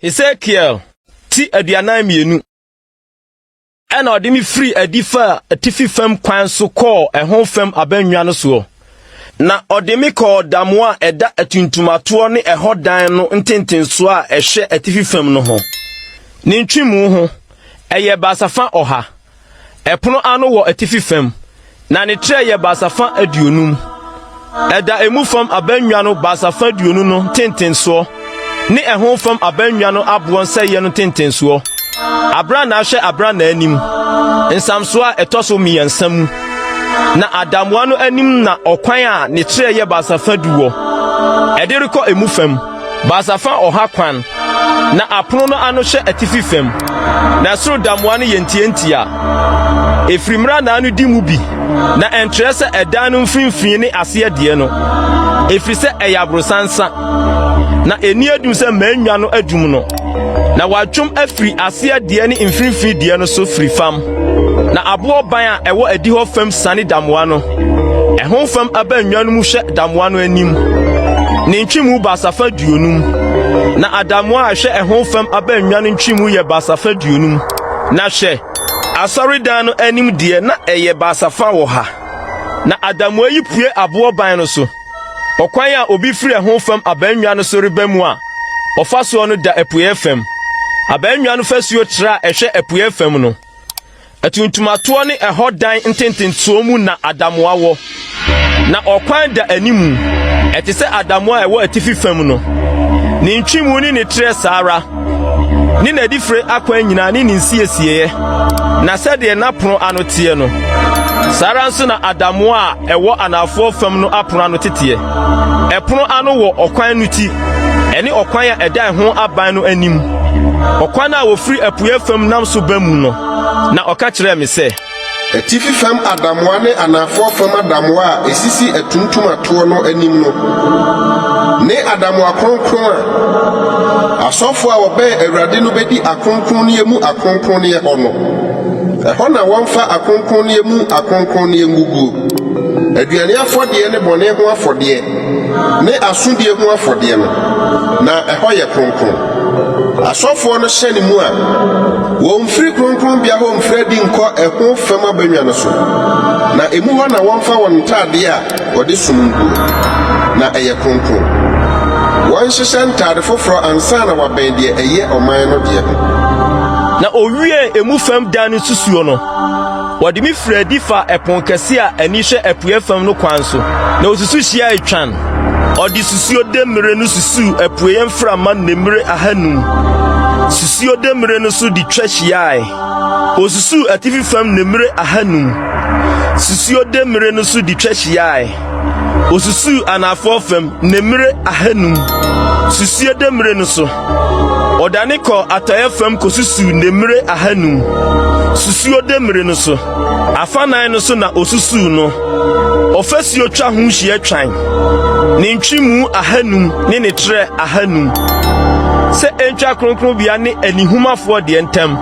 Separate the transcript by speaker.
Speaker 1: Ezekiel ti aduanan mienu ena odimi free adifa atifi fam kwan so call ehon fam abanwa no so na odimi call damoa eda atuntumato ne ehodan no ntentenso a ehwe atifi fam no ho ne ntwimu ho eye basafa oha epono ano wo atifi fam na ne tre ye basafa aduonum eda emu fam abanwa no basafa aduonu no ntentenso ni ehon fam abanwa no abon seye no tentenso abra na ahwe abra na anim nsamso a etoso miyansam na adamoa no anim na okwan a ne tre ye basafa duwo ederiko emu fam basafa oha kwan na apono no ano hwe atifi fam na soro damoa no yentientia efrimra na anu di mu bi na entrese edan no mfimfin ne ase ade no efrise eyabrosansa na eni adum se manwa no adum no na wadwom afri ase ade ne mfimfin de no so fri fam na abo ban a ewo adi ho fam sane damoa no ehon fam abanwa no mu hwe damoa no anim ne ntwimu basafa duonum na adamoa ahwe ehon fam abanwa no ntwimu ye basafa duonum na hwe asori dan no anim de na eye basafa wo ha na adamoa yi pue abo ban no so okwan a obi firi ehon fam abanwa no so rebamu a ofaso no da epue fam abanwa no fasuo tra ehwe epue fam no atuntumato ne ehodan ntententuo mu na adamoa wo na okwan da animu etise adamoa ewo atifi fam no ne ntwimu ni ne tre sara ni na difre akwan nyina ni nsiesie na sede na pono anotie no sara nso na adamoa ewo anafo fam no apono anotetie epono ano wo okwan nuti ene okwan a eda ho aban no anim okwan a wo free apue fam nam so bamu no na oka kire me se
Speaker 2: atifi fam adamoa ne anafo fam adamoa a esisi atuntumato no anim no ne adamoa kronkron a asofo a wobe awurade no bedi akronkron ne emu akronkron ne ono eho na wonfa akronkron ne emu akronkron ne ngugu aduane afode ne bone ho afode ne asudie ho afode no na eho ye kronkron asofo no hyene mu a won firi kronkron bia ho mfra di nko eho fam abanwa no so na emu ho na wonfa won tade a wode sumungu na eye kronkron wan hyehyɛ ntade foforo ansa na waben de eye oman no de
Speaker 1: na owie emu fam dan susuo no wode mi fredi fa epon kese a ani hwe epue fam no kwan so na osusu hia etwan odi susuo de mmere no susu epue mfra ma nemre ahanum susuo de mmere no so di twa hia osusu atifi fam nemre ahanum susuo de mmere no so di twa hia osusu anafo fam nemre ahanum susuo de mmere no so odane ko atoye fam ko susu nemre ahanum susuo de mmere no so afanan no so na osusu no ofasuo twa ho hia twan ne ntwimu ahanum ne ne tre ahanum se entwa kronkron bia ne anihumafo de entam